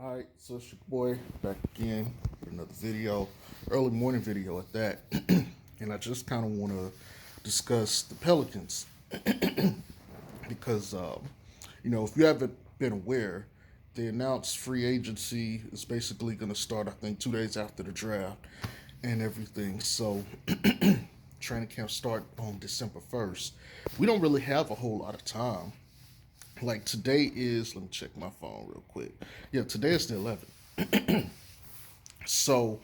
Alright, so it's your boy back again with another video, early morning video at that. And I just kind of want to discuss the Pelicans because, if you haven't been aware, they announced free agency is basically going to start, I think, 2 days after the draft and everything. So, training camp start on December 1st. We don't really have a whole lot of time. Like today is, let me check my phone real quick. Yeah, today is the 11th. So,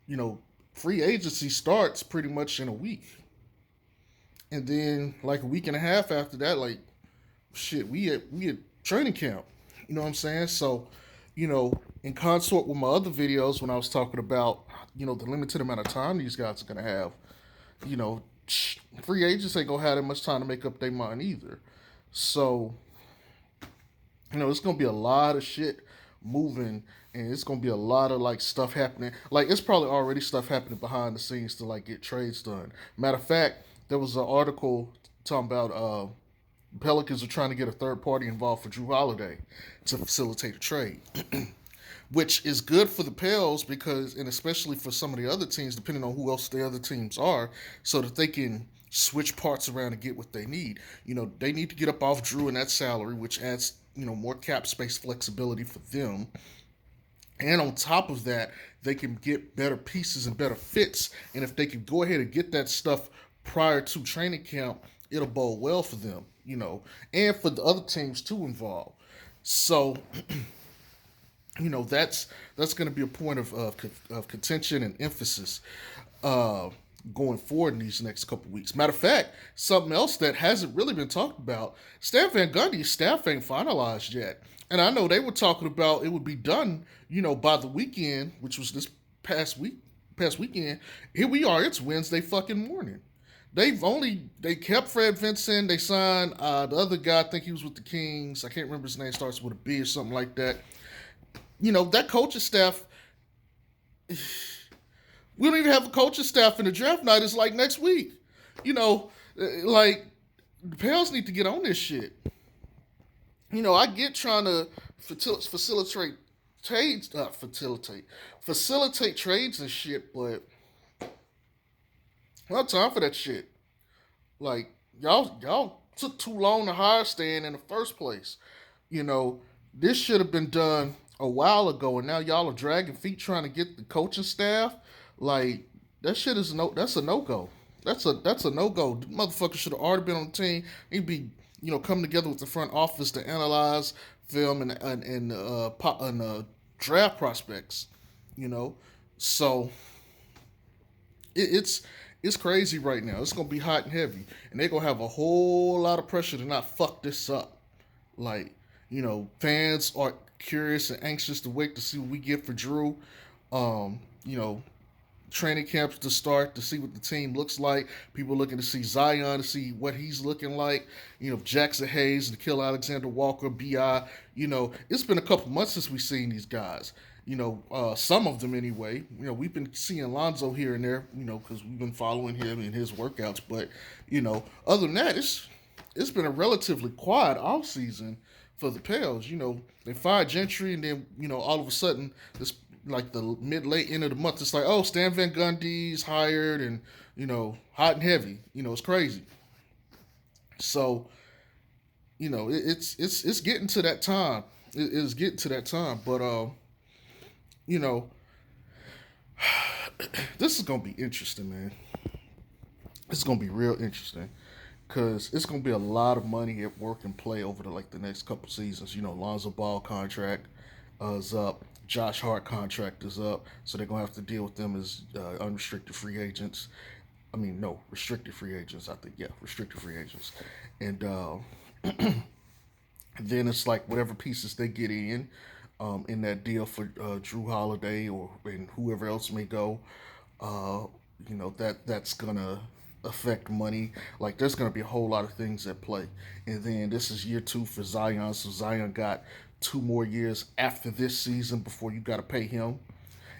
you know, free agency starts pretty much in a week. And then like a week and a half after that, like shit, we at training camp. You know what I'm saying? So, in consort with my other videos when I was talking about, the limited amount of time these guys are gonna have, you know, free agents ain't gonna have that much time to make up their mind either. So it's gonna be a lot of shit moving, and it's gonna be a lot of like stuff happening. Like it's probably already stuff happening behind the scenes to like get trades done. Matter of fact, there was an article talking about Pelicans are trying to get a third party involved for Jrue Holiday to facilitate a trade, which is good for the Pels because, and especially for some of the other teams, depending on who else the other teams are, so that they can switch parts around and get what they need. They need to get up off Jrue and that salary, which adds more cap space flexibility for them. And on top of that, they can get better pieces and better fits. And if they can go ahead and get that stuff prior to training camp, it'll bode well for them, and for the other teams too involved. So, that's going to be a point of contention and emphasis going forward in these next couple weeks. Matter of fact, something else that hasn't really been talked about, Stan Van Gundy's staff ain't finalized yet. And I know they were talking about it would be done, by the weekend, which was this past weekend. Here we are, it's Wednesday fucking morning. They kept Fred Vincent. They signed the other guy. I think he was with the Kings. I can't remember his name. Starts with a B or something like that. That coaching staff. We don't even have a coaching staff, and the draft night is like next week. Like the Pels need to get on this shit. I get trying to facilitate trades and shit, but I don't have time for that shit. Like y'all took too long to hire Stan in the first place. You know, this should have been done a while ago, and now y'all are dragging feet trying to get the coaching staff. Like that shit is that's a no go. That's a no go. Motherfucker should have already been on the team. He'd be come together with the front office to analyze film and draft prospects. You know, so it's crazy right now. It's gonna be hot and heavy, and they're gonna have a whole lot of pressure to not fuck this up. Like fans are curious and anxious to wait to see what we get for Jrue. Um, you know, Training camps to start to see what the team looks like. People looking to see Zion to see what he's looking like. Jackson Hayes, Nikhil Alexander Walker, Bi. It's been a couple months since we've seen these guys. Some of them anyway. We've been seeing Lonzo here and there. Because we've been following him in his workouts. But other than that, it's been a relatively quiet off season for the Pels. They fired Gentry, and then all of a sudden this like the mid late end of the month, it's like, oh, Stan Van Gundy's hired, and hot and heavy. It's crazy. So it's getting to that time. It is getting to that time, but you know, this is gonna be interesting, man. It's gonna be real interesting because it's gonna be a lot of money at work and play over the next couple seasons. Lonzo Ball contract is up. Josh Hart contract is up, so they're gonna have to deal with them as unrestricted free agents. I mean, no, restricted free agents. I think, yeah, restricted free agents, and then it's like whatever pieces they get in that deal for Jrue Holiday or and whoever else may go. That's gonna affect money. Like there's gonna be a whole lot of things at play. And then this is year 2 for Zion, so Zion got 2 more years after this season before you gotta pay him.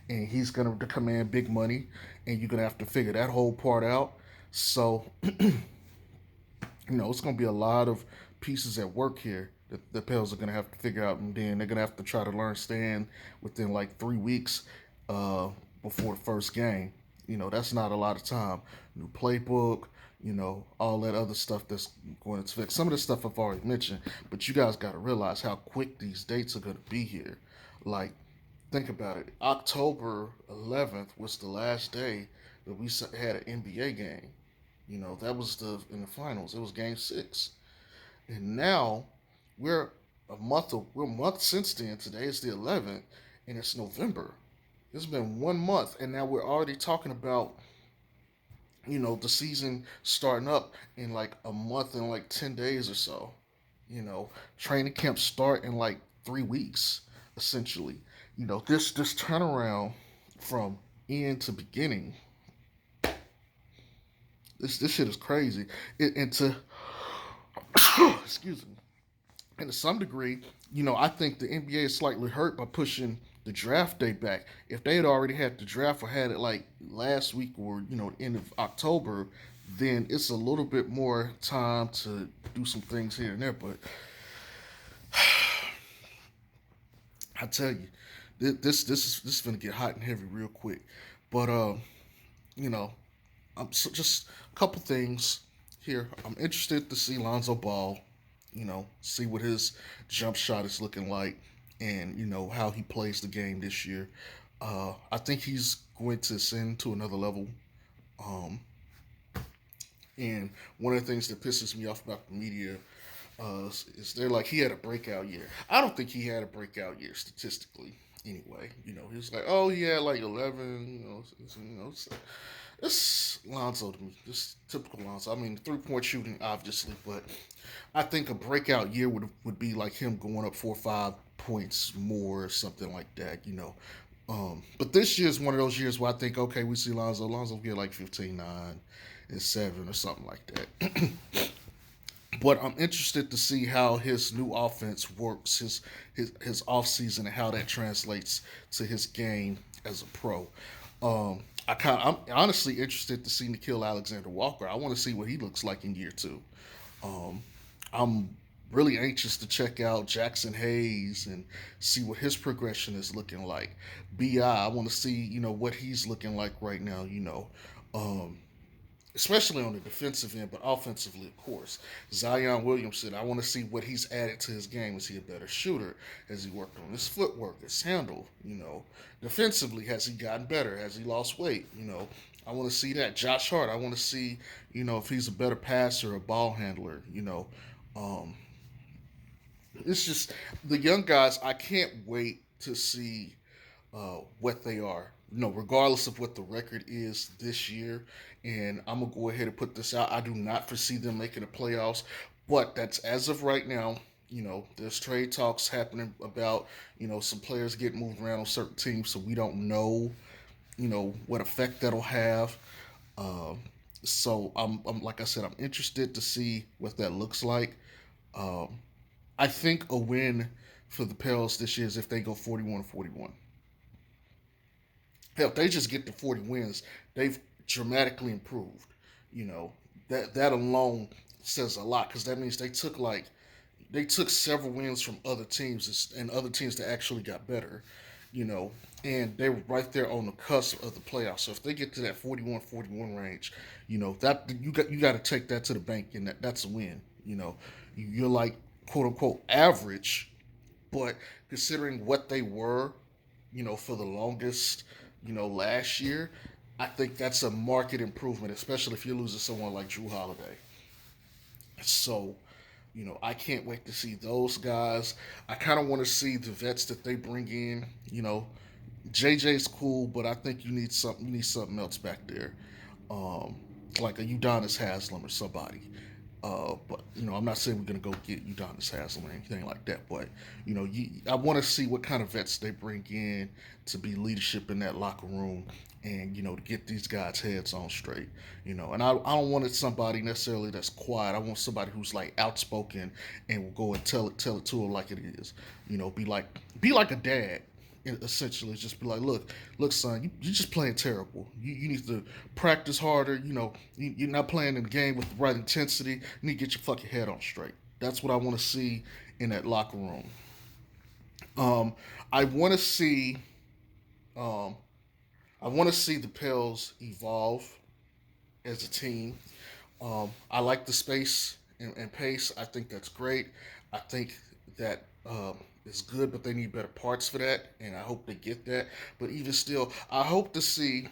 And he's gonna command big money, and you're gonna have to figure that whole part out. So it's gonna be a lot of pieces at work here. the Pels are gonna have to figure out, and then they're gonna have to try to learn stand within like 3 weeks uh, before the first game. That's not a lot of time. New playbook, all that other stuff that's going to fix. Some of the stuff I've already mentioned, but you guys got to realize how quick these dates are going to be here. Like, think about it. October 11th was the last day that we had an NBA game. That was in the finals. It was Game 6, and now we're we're a month since then. Today is the 11th, and it's November. It's been 1 month, and now we're already talking about the season starting up in like a month and like 10 days or so. You know, training camp start in like 3 weeks, essentially. This turnaround from end to beginning. This shit is crazy. And to excuse me. And to some degree, I think the NBA is slightly hurt by pushing the draft day back. If they had already had the draft or had it like last week or the end of October, then it's a little bit more time to do some things here and there. But I tell you, this is gonna get hot and heavy real quick. But you know, just a couple things here. I'm interested to see Lonzo Ball. See what his jump shot is looking like, and how he plays the game this year. I think he's going to ascend to another level. Um, and one of the things that pisses me off about the media is they're like he had a breakout year. I don't think he had a breakout year statistically. Anyway, he was like, oh, he had like 11. It's Lonzo to me. Just typical Lonzo. I mean, 3-point shooting, obviously, but I think a breakout year would be like him going up 4 or 5 points more, or something like that. But this year is one of those years where I think, okay, we see Lonzo. Lonzo will get like 15, 9, and 7 or something like that. But I'm interested to see how his new offense works, his off season, and how that translates to his game as a pro. I'm honestly interested to see Nickeil Alexander-Walker. I want to see what he looks like in year 2. Um, I'm really anxious to check out Jackson Hayes and see what his progression is looking like. Bi, I want to see what he's looking like right now. Um, especially on the defensive end, but offensively, of course. Zion Williamson, I want to see what he's added to his game. Is he a better shooter? Has he worked on his footwork, his handle? Defensively, has he gotten better? Has he lost weight? I want to see that. Josh Hart, I want to see, if he's a better passer, a ball handler. Um, it's just the young guys. I can't wait to see what they are. Regardless of what the record is this year, and I'm gonna go ahead and put this out. I do not foresee them making the playoffs, but that's as of right now. There's trade talks happening about some players getting moved around on certain teams, so we don't know what effect that'll have. So I'm like I said, I'm interested to see what that looks like. Um, I think a win for the Pels this year is if they go 41-41. Hell, if they just get to 40 wins, they've dramatically improved. You know that alone says a lot because that means they took several wins from other teams and other teams that actually got better. You know, and they were right there on the cusp of the playoffs. So if they get to that 41-41 range, that you got to take that to the bank, and that's a win. You're like quote unquote average, but considering what they were, for the longest, last year, I think that's a market improvement, especially if you're losing someone like Jrue Holiday. So, I can't wait to see those guys. I kind of want to see the vets that they bring in. JJ's cool, but I think you need something. You need something else back there, um, like a Udonis Haslam or somebody. But I'm not saying we're gonna go get Udonis Haslam or anything like that. But I want to see what kind of vets they bring in to be leadership in that locker room, and to get these guys' heads on straight. And I don't want it somebody necessarily that's quiet. I want somebody who's like outspoken and will go and tell it to them like it is. Be like a dad. Essentially, just be like, look, son, you're just playing terrible. You need to practice harder. You're not playing in the game with the right intensity. You need to get your fucking head on straight. That's what I want to see in that locker room. Um, I want to see um, I want to see the Pels evolve as a team. I like the space and pace. I think that's great. I think that is good, but they need better parts for that, and I hope they get that. But even still, I hope to see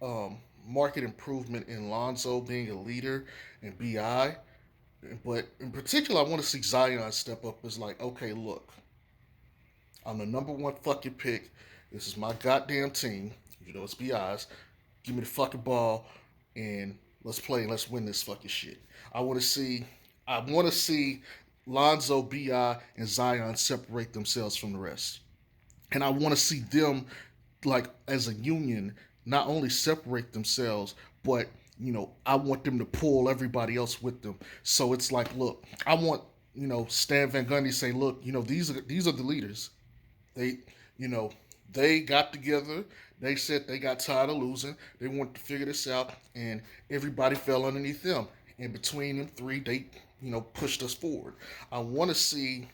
um, market improvement in Lonzo being a leader and Bi. But in particular, I want to see Zion step up as like, okay, look, I'm the number one fucking pick. This is my goddamn team. You know, it's Bi's. Give me the fucking ball and let's play and let's win this fucking shit. I want to see, I want to see Lonzo, Bi, and Zion separate themselves from the rest, and I want to see them like as a union not only separate themselves, but I want them to pull everybody else with them. So it's like, look, I want Stan Van Gundy to say, look, these are the leaders. They, you know, they got together. They said they got tired of losing. They wanted to figure this out, and everybody fell underneath them. And between them three, they, pushed us forward. I want to see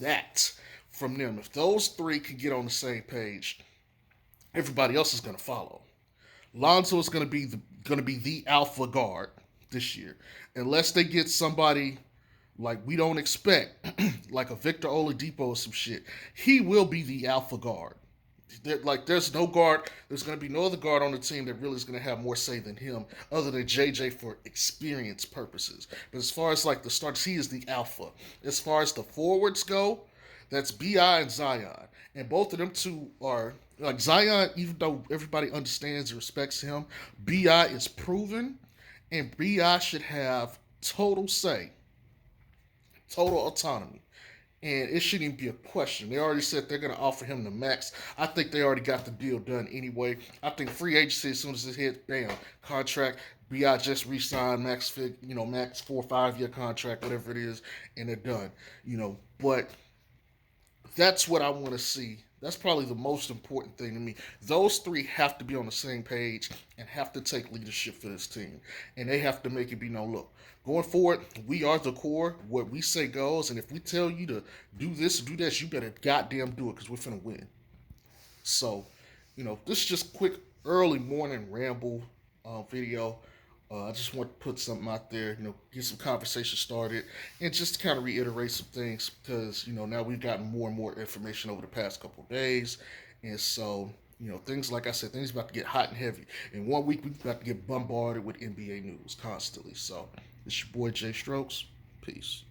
that from them. If those three can get on the same page, everybody else is going to follow. Lonzo is going to be the alpha guard this year, unless they get somebody like we don't expect, like a Victor Oladipo or some shit. He will be the alpha guard. There's no guard. There's going to be no other guard on the team that really is going to have more say than him, other than JJ for experience purposes. But as far as like the starters, he is the alpha. As far as the forwards go, that's Bi and Zion, and both of them two are like Zion. Even though everybody understands and respects him, Bi is proven, and Bi should have total say, total autonomy. And it shouldn't even be a question. They already said they're going to offer him the max. I think they already got the deal done anyway. I think free agency, as soon as it hits, bam, contract. Bi just re-signed max 4 or 5 year contract, whatever it is, and they're done. But that's what I want to see. That's probably the most important thing to me. Those three have to be on the same page and have to take leadership for this team. And they have to make it be known, look, going forward, we are the core. What we say goes. And if we tell you to do this, do that, you better goddamn do it because we're finna win. So, this is just quick early morning ramble video. I just want to put something out there, get some conversation started, and just kind of reiterate some things because now we've gotten more and more information over the past couple of days, and so things like I said, things about to get hot and heavy. In 1 week, we're about to get bombarded with NBA news constantly. So, it's your boy Jay Strokes. Peace.